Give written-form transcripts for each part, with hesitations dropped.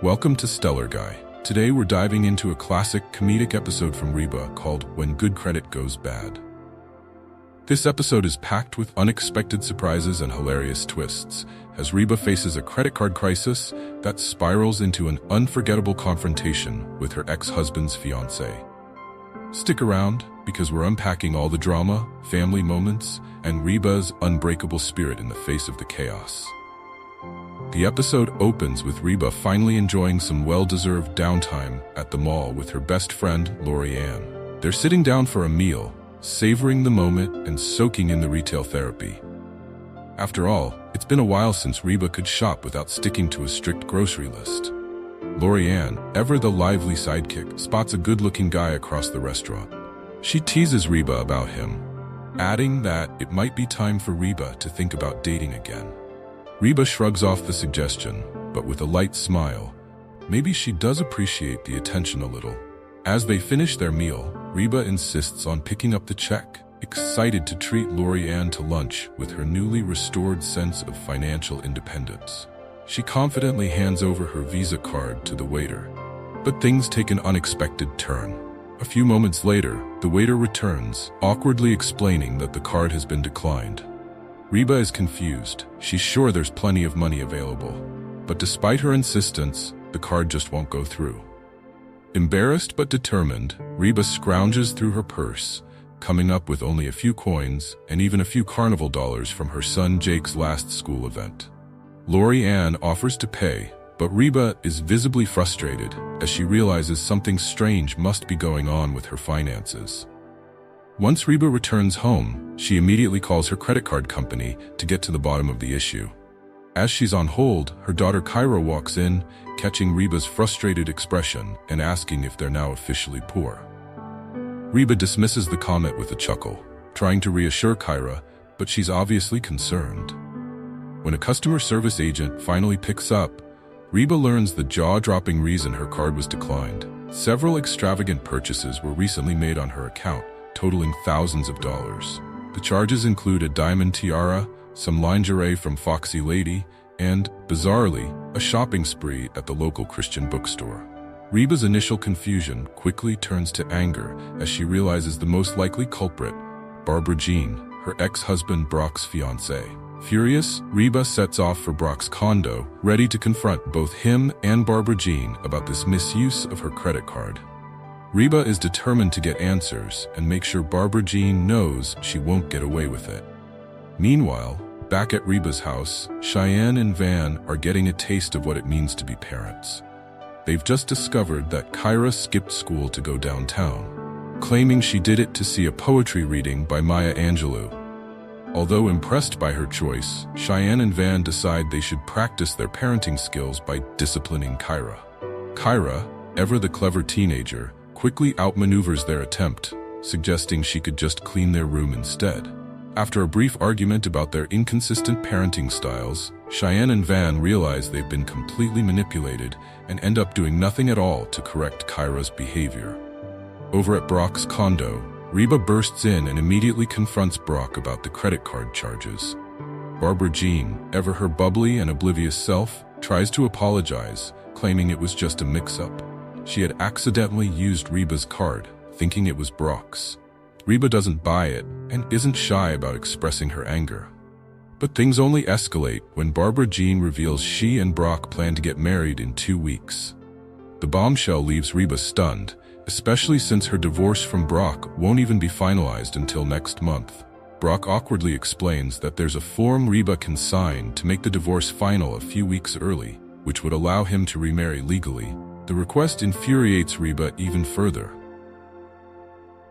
Welcome to Stellar Guy. Today we're diving into a classic comedic episode from Reba called When Good Credit Goes Bad. This episode is packed with unexpected surprises and hilarious twists as Reba faces a credit card crisis that spirals into an unforgettable confrontation with her ex-husband's fiancé. Stick around because we're unpacking all the drama, family moments, and Reba's unbreakable spirit in the face of the chaos. The episode opens with Reba finally enjoying some well-deserved downtime at the mall with her best friend, Lori-Ann. They're sitting down for a meal, savoring the moment and soaking in the retail therapy. After all, it's been a while since Reba could shop without sticking to a strict grocery list. Lori-Ann, ever the lively sidekick, spots a good-looking guy across the restaurant. She teases Reba about him, adding that it might be time for Reba to think about dating again. Reba shrugs off the suggestion, but with a light smile. Maybe she does appreciate the attention a little. As they finish their meal, Reba insists on picking up the check, excited to treat Lori-Ann to lunch with her newly restored sense of financial independence. She confidently hands over her Visa card to the waiter. But things take an unexpected turn. A few moments later, the waiter returns, awkwardly explaining that the card has been declined. Reba is confused. She's sure there's plenty of money available. But despite her insistence, the card just won't go through. Embarrassed but determined, Reba scrounges through her purse, coming up with only a few coins and even a few carnival dollars from her son Jake's last school event. Lori-Ann offers to pay, but Reba is visibly frustrated as she realizes something strange must be going on with her finances. Once Reba returns home, she immediately calls her credit card company to get to the bottom of the issue. As she's on hold, her daughter Kyra walks in, catching Reba's frustrated expression and asking if they're now officially poor. Reba dismisses the comment with a chuckle, trying to reassure Kyra, but she's obviously concerned. When a customer service agent finally picks up, Reba learns the jaw-dropping reason her card was declined. Several extravagant purchases were recently made on her account, totaling thousands of dollars. The charges include a diamond tiara, some lingerie from Foxy Lady, and, bizarrely, a shopping spree at the local Christian bookstore. Reba's initial confusion quickly turns to anger as she realizes the most likely culprit, Barbra Jean, her ex-husband Brock's fiancée. Furious, Reba sets off for Brock's condo, ready to confront both him and Barbra Jean about this misuse of her credit card. Reba is determined to get answers and make sure Barbra Jean knows she won't get away with it. Meanwhile, back at Reba's house, Cheyenne and Van are getting a taste of what it means to be parents. They've just discovered that Kyra skipped school to go downtown, claiming she did it to see a poetry reading by Maya Angelou. Although impressed by her choice, Cheyenne and Van decide they should practice their parenting skills by disciplining Kyra. Kyra, ever the clever teenager, quickly outmaneuvers their attempt, suggesting she could just clean their room instead. After a brief argument about their inconsistent parenting styles, Cheyenne and Van realize they've been completely manipulated and end up doing nothing at all to correct Kyra's behavior. Over at Brock's condo, Reba bursts in and immediately confronts Brock about the credit card charges. Barbra Jean, ever her bubbly and oblivious self, tries to apologize, claiming it was just a mix-up. She had accidentally used Reba's card, thinking it was Brock's. Reba doesn't buy it and isn't shy about expressing her anger. But things only escalate when Barbra Jean reveals she and Brock plan to get married in 2 weeks. The bombshell leaves Reba stunned, especially since her divorce from Brock won't even be finalized until next month. Brock awkwardly explains that there's a form Reba can sign to make the divorce final a few weeks early, which would allow him to remarry legally. The request infuriates Reba even further.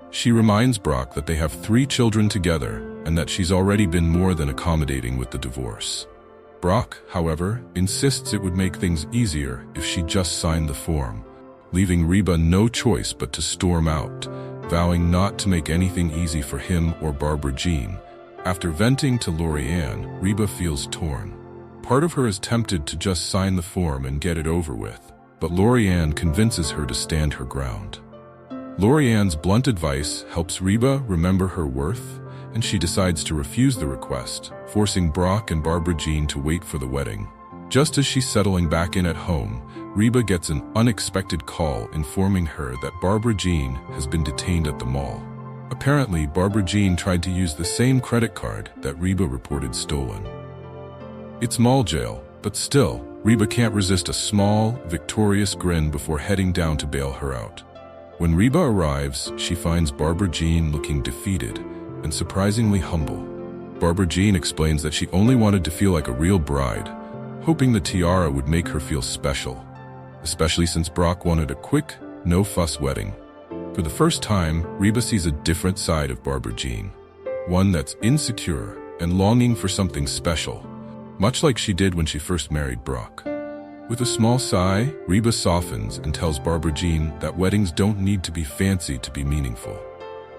She reminds Brock that they have 3 children together and that she's already been more than accommodating with the divorce. Brock, however, insists it would make things easier if she just signed the form, leaving Reba no choice but to storm out, vowing not to make anything easy for him or Barbra Jean. After venting to Lori-Ann, Reba feels torn. Part of her is tempted to just sign the form and get it over with, but Lori-Ann convinces her to stand her ground. Lori-Ann's blunt advice helps Reba remember her worth, and she decides to refuse the request, forcing Brock and Barbra Jean to wait for the wedding. Just as she's settling back in at home, Reba gets an unexpected call informing her that Barbra Jean has been detained at the mall. Apparently, Barbra Jean tried to use the same credit card that Reba reported stolen. It's mall jail, but still, Reba can't resist a small, victorious grin before heading down to bail her out. When Reba arrives, she finds Barbra Jean looking defeated and surprisingly humble. Barbra Jean explains that she only wanted to feel like a real bride, hoping the tiara would make her feel special, especially since Brock wanted a quick, no-fuss wedding. For the first time, Reba sees a different side of Barbra Jean, one that's insecure and longing for something special, much like she did when she first married Brock. With a small sigh, Reba softens and tells Barbra Jean that weddings don't need to be fancy to be meaningful.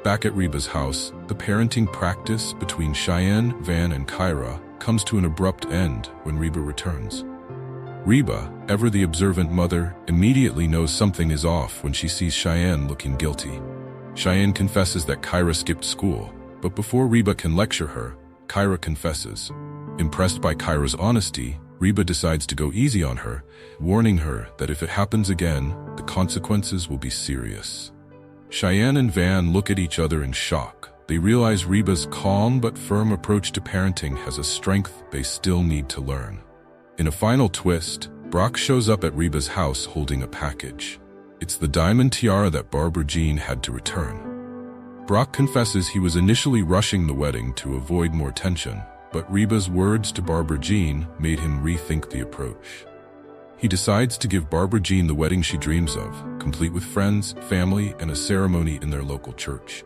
Back at Reba's house, the parenting practice between Cheyenne, Van, and Kyra comes to an abrupt end when Reba returns. Reba, ever the observant mother, immediately knows something is off when she sees Cheyenne looking guilty. Cheyenne confesses that Kyra skipped school, but before Reba can lecture her, Kyra confesses. Impressed by Kyra's honesty, Reba decides to go easy on her, warning her that if it happens again, the consequences will be serious. Cheyenne and Van look at each other in shock. They realize Reba's calm but firm approach to parenting has a strength they still need to learn. In a final twist, Brock shows up at Reba's house holding a package. It's the diamond tiara that Barbra Jean had to return. Brock confesses he was initially rushing the wedding to avoid more tension, but Reba's words to Barbra Jean made him rethink the approach. He decides to give Barbra Jean the wedding she dreams of, complete with friends, family, and a ceremony in their local church.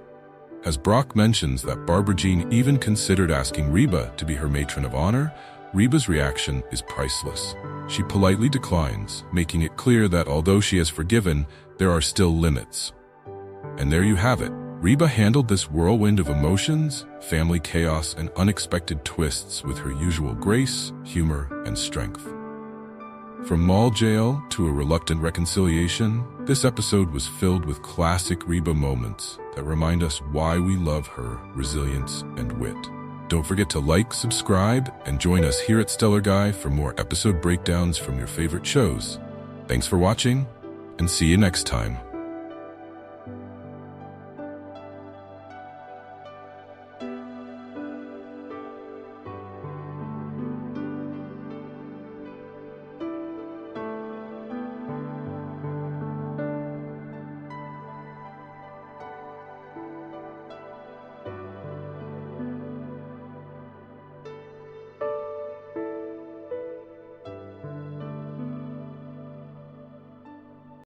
As Brock mentions that Barbra Jean even considered asking Reba to be her matron of honor, Reba's reaction is priceless. She politely declines, making it clear that although she has forgiven, there are still limits. And there you have it. Reba handled this whirlwind of emotions, family chaos, and unexpected twists with her usual grace, humor, and strength. From mall jail to a reluctant reconciliation, this episode was filled with classic Reba moments that remind us why we love her resilience and wit. Don't forget to like, subscribe, and join us here at Stellar Guy for more episode breakdowns from your favorite shows. Thanks for watching, and see you next time.